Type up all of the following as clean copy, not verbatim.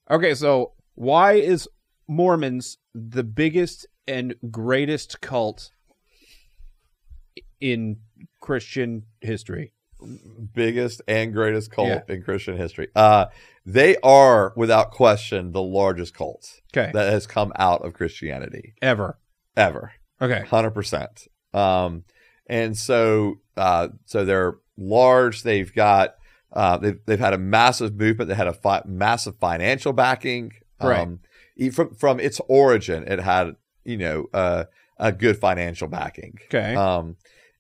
Okay, so why is Mormons the biggest and greatest cult in Christian history? Biggest and greatest cult Yeah. in Christian history. They are, without question, the largest cult Okay. that has come out of Christianity Ever. ever. Okay. 100%. And so they're large. They've got they've had a massive movement. They had a massive financial backing. Right. From its origin, it had a good financial backing. Okay.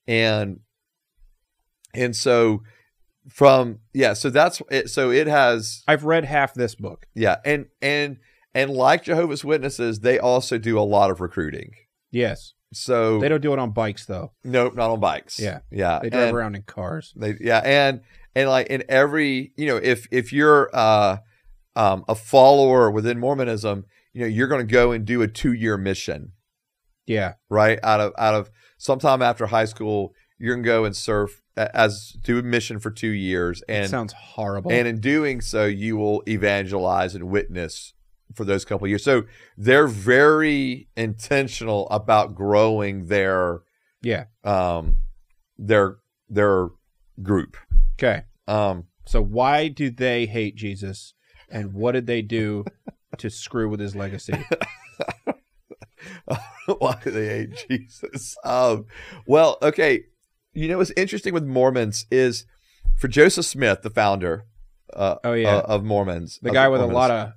And so so that's it. So it has, I've read half this book. yeah. And like Jehovah's Witnesses, they also do a lot of recruiting. Yes. So They don't do it on bikes, though. nope, not on bikes. Yeah. Yeah. They drive around in cars. And like in every, if you're a follower within Mormonism, you're going to go and do a 2-year mission, Yeah. right? Out of sometime after high school, you're going to go and serve do a mission for 2 years. And Sounds horrible. And in doing so, you will evangelize and witness for those couple of years. So they're very intentional about growing their yeah. their group. Okay. Um, So why do they hate Jesus, and what did they do to screw with his legacy? why do they hate Jesus? Well, okay. What's interesting with Mormons is for Joseph Smith, the founder of Mormons. The guy with a lot of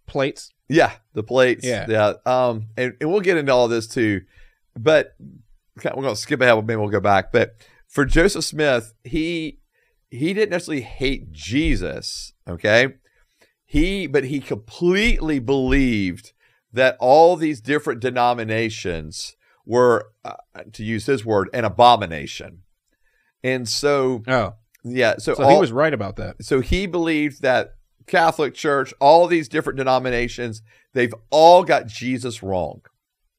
plates. Yeah, the plates. Yeah. And we'll get into all this too, but we're going to skip ahead. Maybe we'll go back. But for Joseph Smith, he didn't necessarily hate Jesus. Okay, but he completely believed that all these different denominations were, to use his word, an abomination. And so, yeah, so he was right about that. So he believed that Catholic Church, all these different denominations, they've all got Jesus wrong.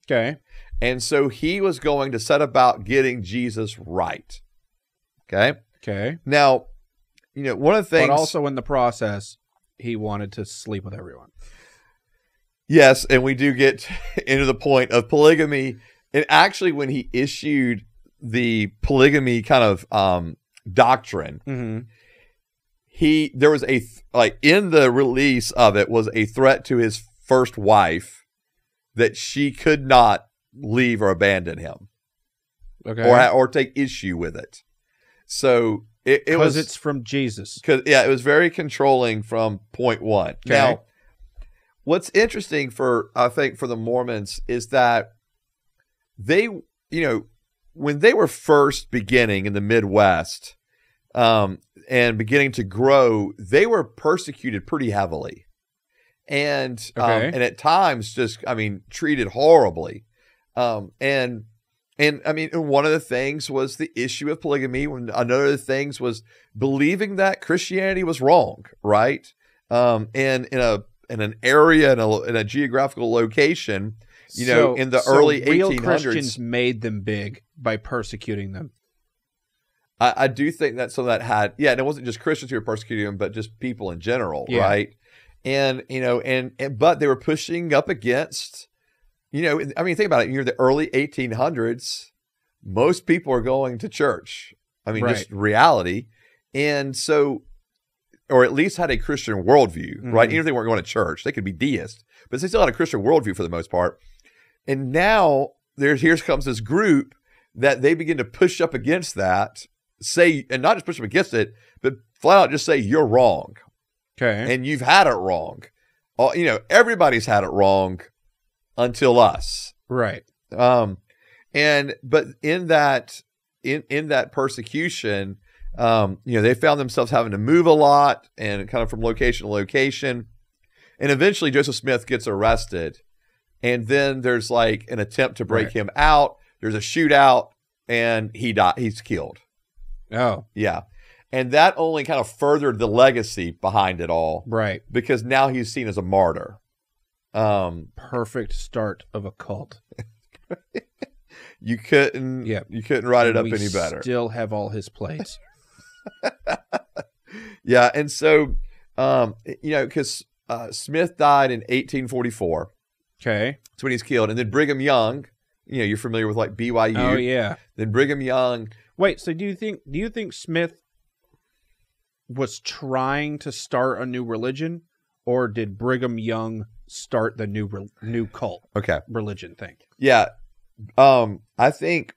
Okay. And so he was going to set about getting Jesus right. Okay. Okay. Now, one of the things. But also in the process, he wanted to sleep with everyone. Yes, and we do get into the point of polygamy. And actually, when he issued the polygamy kind of doctrine, Mm-hmm. there was in the release of it was a threat to his first wife that she could not leave or abandon him, Okay. or take issue with it. So it was, it's from Jesus. it was very controlling from point one. Okay. Now, what's interesting I think for the Mormons is that they, when they were first beginning in the Midwest, and beginning to grow, they were persecuted pretty heavily, and at times treated horribly. And one of the things was the issue of polygamy. Another of the things was believing that Christianity was wrong, right? And in an area, in a geographical location, in the early real 1800s, Christians made them big by persecuting them. I do think that some of that had, and it wasn't just Christians who were persecuting them, but just people in general, right? And but they were pushing up against, think about it. You're the early 1800s. Most people are going to church. Just reality, and so, or at least had a Christian worldview, right? Even if they weren't going to church, they could be deists, but they still had a Christian worldview for the most part. And now here comes this group that they begin to push up against that. And not just push them against it, but flat out just say you're wrong. Okay. And you've had it wrong. Everybody's had it wrong until us. Right. But in that persecution, they found themselves having to move a lot and kind of from location to location. And eventually Joseph Smith gets arrested. And then there's like an attempt to break him out. There's a shootout and he's killed. Oh. Yeah. And that only kind of furthered the legacy behind it all. Right. Because now he's seen as a martyr. Perfect start of a cult. You couldn't write it up any better. Still have all his plays. Yeah. And so, because Smith died in 1844. Okay. That's when he's killed. And then Brigham Young, you're familiar with like BYU. Oh yeah. Then Brigham Young. Wait, so do you think Smith was trying to start a new religion, or did Brigham Young start the new cult religion thing? Yeah. I think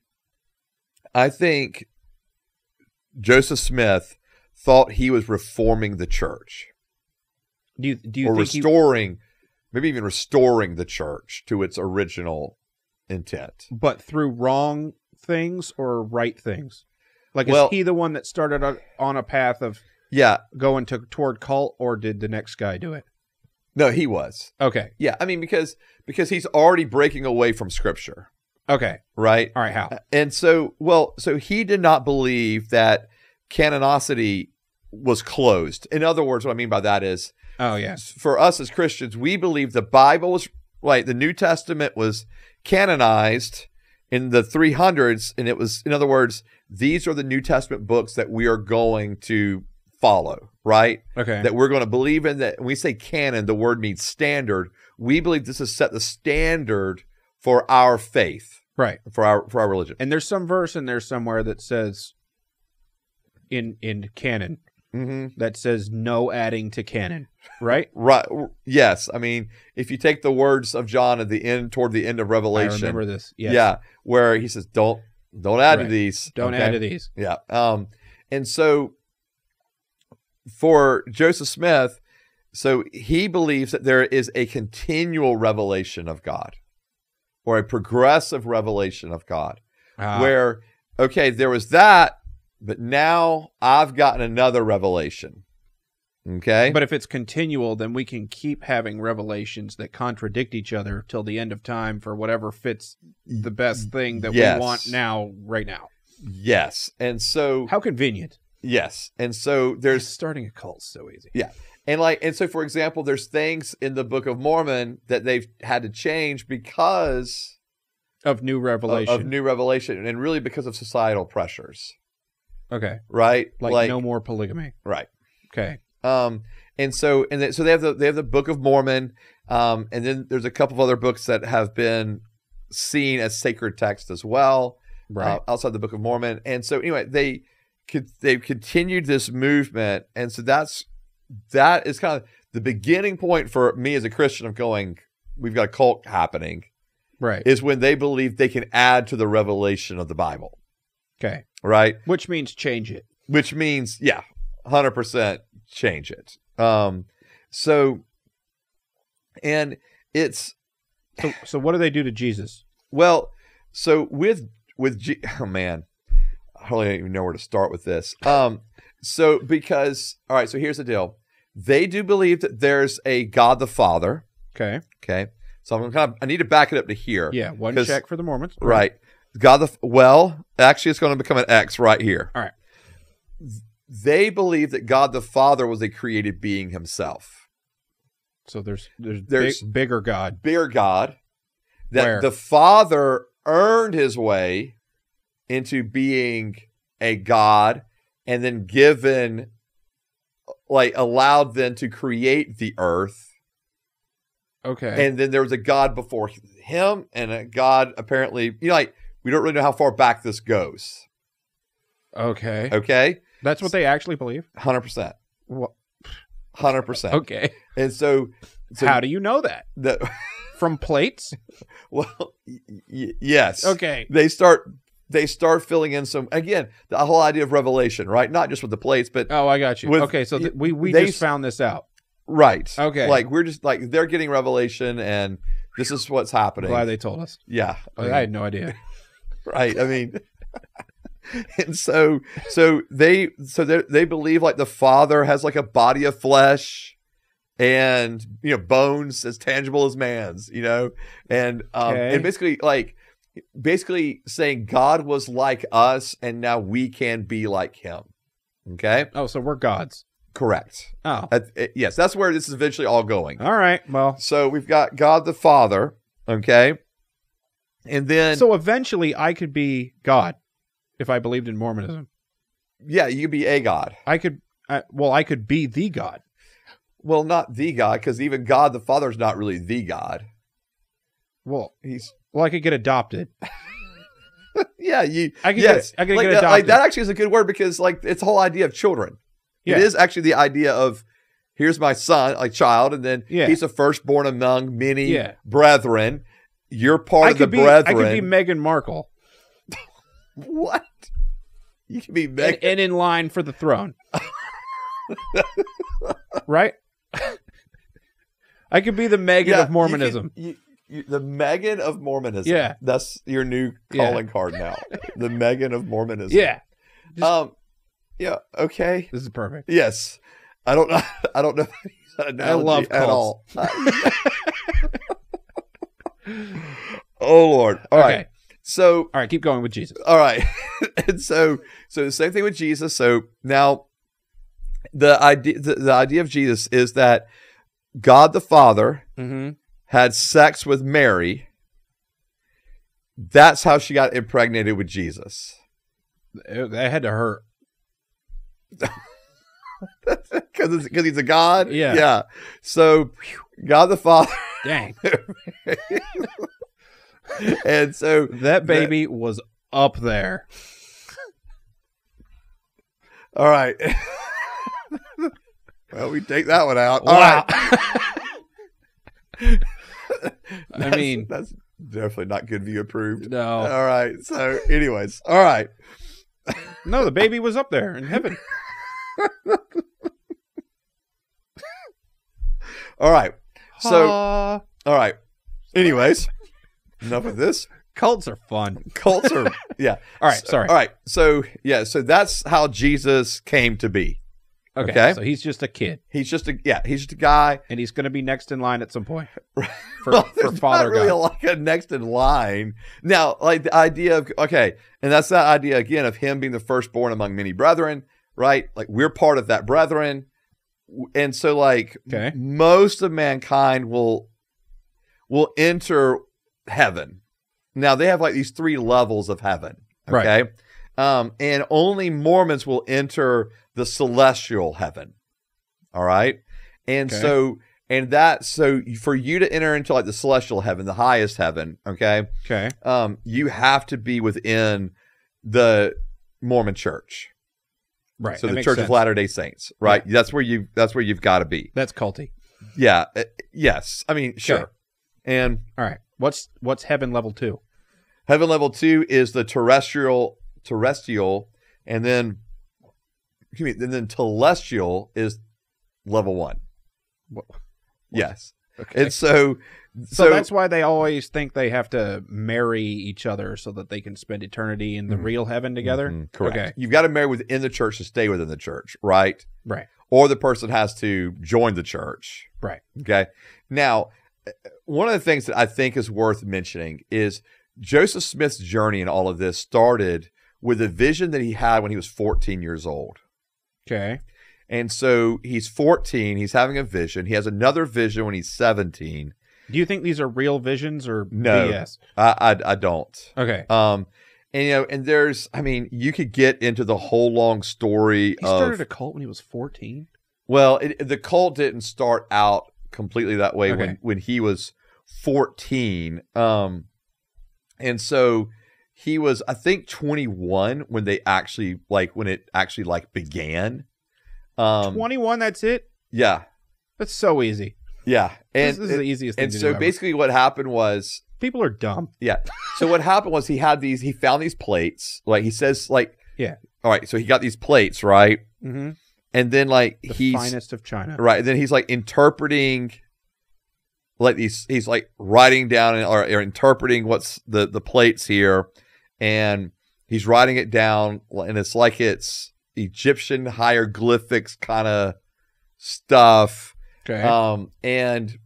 Joseph Smith thought he was reforming the church. Do you think restoring, maybe even restoring the church to its original intent, but through wrong things or right things? Like, is he the one that started on a path of going toward cult, or did the next guy do it? No, he was. Okay. Yeah, I mean because he's already breaking away from Scripture. Okay. Right? All right, how? And so he did not believe that canonicity was closed. In other words, what I mean by that is, for us as Christians, we believe the Bible was, the New Testament was canonized in the 300s, and it was, in other words, these are the New Testament books that we are going to follow, right? Okay. That we're going to believe in. That when we say canon, the word means standard. We believe this has set the standard for our faith, right? For our religion. And there's some verse in there somewhere that says, in canon, that says no adding to canon, right? Right. Yes. I mean, if you take the words of John at the end, toward the end of Revelation, I remember this. Yes. Yeah, where he says, "Don't add to these. Don't add to these." Yeah. And so for Joseph Smith, so he believes that there is a continual revelation of God, or a progressive revelation of God, where, there was that, but now I've gotten another revelation. Okay. But if it's continual, then we can keep having revelations that contradict each other till the end of time for whatever fits the best thing that we want now, right now. Yes. And so how convenient. Yes. And so there's starting a cult so easy. Yeah. And so for example, there's things in the Book of Mormon that they've had to change because of new revelation. And really because of societal pressures. Okay. Right? Like no more polygamy. Right. Okay. And so they have the Book of Mormon, and then there's a couple of other books that have been seen as sacred text as well, right, outside the Book of Mormon. And so anyway, they've continued this movement, and so that is kind of the beginning point for me as a Christian of going, we've got a cult happening, right? Is when they believe they can add to the revelation of the Bible. Okay, right, which means change it. Which means 100%. Change it. So what do they do to Jesus? Well, so oh man, I really don't even know where to start with this. So because, all right, so here's the deal. They do believe that there's a God the Father. Okay. So I need to back it up to here. Yeah, one check for the Mormons. Right. Actually it's going to become an X right here. All right. They believe that God the Father was a created being himself. So there's bigger God. Bigger God. That the Father earned his way into being a God, and then allowed then to create the earth. Okay. And then there was a God before him, and a God apparently, we don't really know how far back this goes. Okay. That's what they actually believe? 100%. What? 100%. Okay. And so how do you know that? From plates? Well, yes. Okay. They start filling in some, again, the whole idea of revelation, right? Not just with the plates, but I got you. Okay, so we just found this out. Right. Okay. Like we're just they're getting revelation, and this is what's happening. Glad they told us. Yeah. I had no idea. Right. I mean, and so they believe like the Father has like a body of flesh, and bones as tangible as man's, and basically saying God was like us, and now we can be like him. Okay. Oh, so we're gods. Correct. Oh, yes, that's where this is eventually all going. All right. Well, so we've got God the Father. Okay. And then so eventually I could be God. If I believed in Mormonism. Yeah, you could be a God. I could be the God. Well, not the God, because even God the Father is not really the God. Well, I could get adopted. Yeah, I could get adopted. Like, that actually is a good word, because like it's the whole idea of children. Yeah. It is actually the idea of, here's my son, like child, and then he's the firstborn among many brethren. You're part of the brethren. I could be Meghan Markle. What? You can be Meghan. And in line for the throne. Right? I could be the Meghan of Mormonism. The Meghan of Mormonism. Yeah. That's your new calling card now. The Meghan of Mormonism. Yeah. Yeah, okay. This is perfect. Yes. I don't know I love cults. At all. Oh Lord. All right. So all right, keep going with Jesus. All right. And so the same thing with Jesus. So now the idea of Jesus is that God the Father had sex with Mary. That's how she got impregnated with Jesus. That had to hurt. Because he's a God? Yeah. Yeah. So God the Father. Dang. And so that baby was up there. All right. Well, we take that one out. Wow. All right. I mean, that's definitely not good view approved. No. All right. So anyways, all right. No, the baby was up there in heaven. All right. So, all right. Anyways, enough of this. Cults are fun. Cults are, yeah. All right. Sorry. All right. So, yeah. So that's how Jesus came to be. Okay. So he's just a kid. He's just a guy. And he's going to be next in line at some point. For Father not really God. Like a next in line. Now, like the idea of, and that's that idea again of him being the firstborn among many brethren, right? Like we're part of that brethren. And so like most of mankind will enter heaven. Now they have like these 3 levels of heaven. Okay. Right. And only Mormons will enter the celestial heaven. All right. And so for you to enter into like the celestial heaven, the highest heaven, you have to be within the Mormon church. Right. So the Church of Latter-day Saints, right? Yeah. That's where you've got to be. That's culty. Yeah. Yes. I mean, sure. Okay. And all right. What's heaven level 2? Heaven level 2 is the terrestrial, and then telestial is level 1. What? Yes. Okay. And so that's why they always think they have to marry each other so that they can spend eternity in the real heaven together. Mm-hmm. Correct. Okay. You've got to marry within the church to stay within the church, right? Right. Or the person has to join the church. Right. Okay. Now, one of the things that I think is worth mentioning is Joseph Smith's journey in all of this started with a vision that he had when he was 14 years old. Okay. And so he's 14. He's having a vision. He has another vision when he's 17. Do you think these are real visions or no, BS? I don't. Okay. And there's, you could get into the whole long story. He started a cult when he was 14. Well, the cult didn't start out completely that way when he was 14. And so he was, I think, 21 when it actually began. 21, that's it? Yeah. That's so easy. Yeah. And this is the easiest thing and to so do basically what happened was people are dumb. Yeah. So what happened was he found these plates. Like he says, like, yeah. All right. So he got these plates, right? Mm-hmm. And then he's finest of China. Right. And then he's like interpreting like he's like writing down or interpreting what's the plates here. And he's writing it down and it's like it's Egyptian hieroglyphics kind of stuff. Okay. And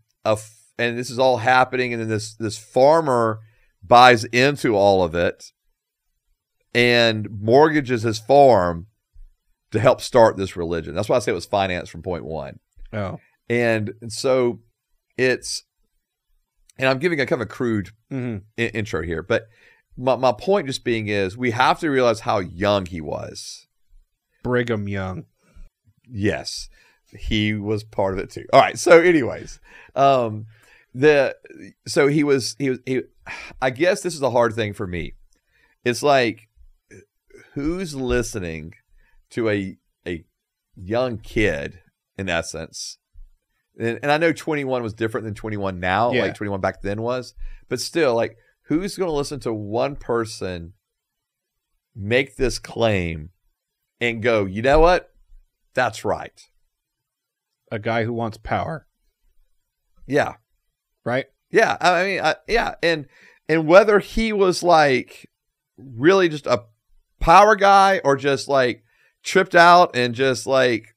this is all happening, and then this farmer buys into all of it and mortgages his farm to help start this religion. That's why I say it was financed from point one. Oh. And so it's, and I'm giving a kind of a crude intro here, but my point just being is we have to realize how young he was. Brigham Young. Yes. he was part of it too. All right. So, anyways, I guess this is a hard thing for me. It's like, who's listening to a young kid, in essence? And I know 21 was different than 21 now, like 21 back then was, but still, like, who's going to listen to one person make this claim and go, you know what? That's right. A guy who wants power. Yeah. Right? Yeah. I mean, yeah. And whether he was like really just a power guy or just like tripped out and just like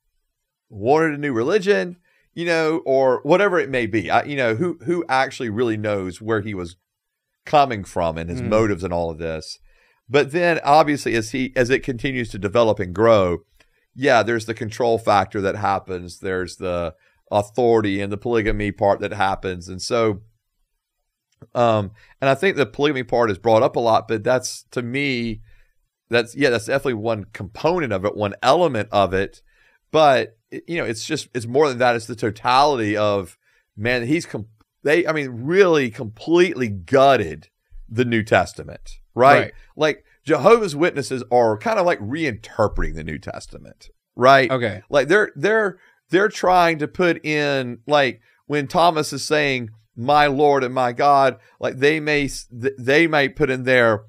wanted a new religion, you know, or whatever it may be, you know, who actually really knows where he was coming from and his motives and all of this. But then obviously as it continues to develop and grow, yeah, there's the control factor that happens. There's the authority and the polygamy part that happens. And so, and I think the polygamy part is brought up a lot, but that's, to me, that's definitely one component of it, one element of it. But, you know, it's more than that. It's the totality of, man, really completely gutted the New Testament, right? Like, Jehovah's Witnesses are kind of like reinterpreting the New Testament, right? Okay. Like they're trying to put in, like, when Thomas is saying, my Lord and my God, like they may put in there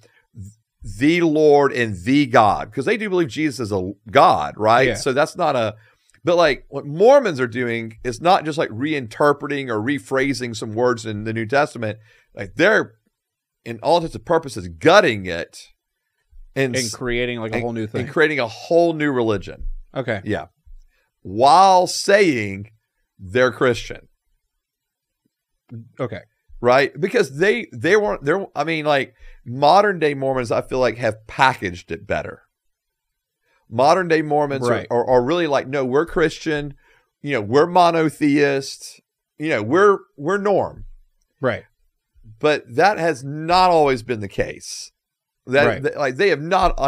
the Lord and the God, because they do believe Jesus is a God, right? Yeah. So that's not but like what Mormons are doing is not just like reinterpreting or rephrasing some words in the New Testament. Like they're, in all intents and purposes, gutting it and creating like a whole new thing. And creating a whole new religion. Okay. Yeah. While saying they're Christian. Okay. Right? Because they weren't, I mean, like, modern day Mormons, I feel like, have packaged it better. Modern day Mormons are really like, no, we're Christian, you know, we're monotheist, you know, we're norm. Right. But that has not always been the case. Like they have not,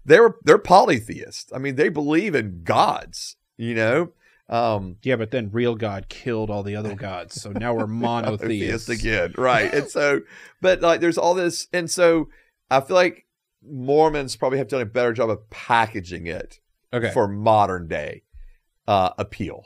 they're polytheists. I mean, they believe in gods, you know? Yeah, but then real God killed all the other gods. So now we're monotheists again. Right. And so, but like there's all this. And so I feel like Mormons probably have done a better job of packaging it for modern day appeal.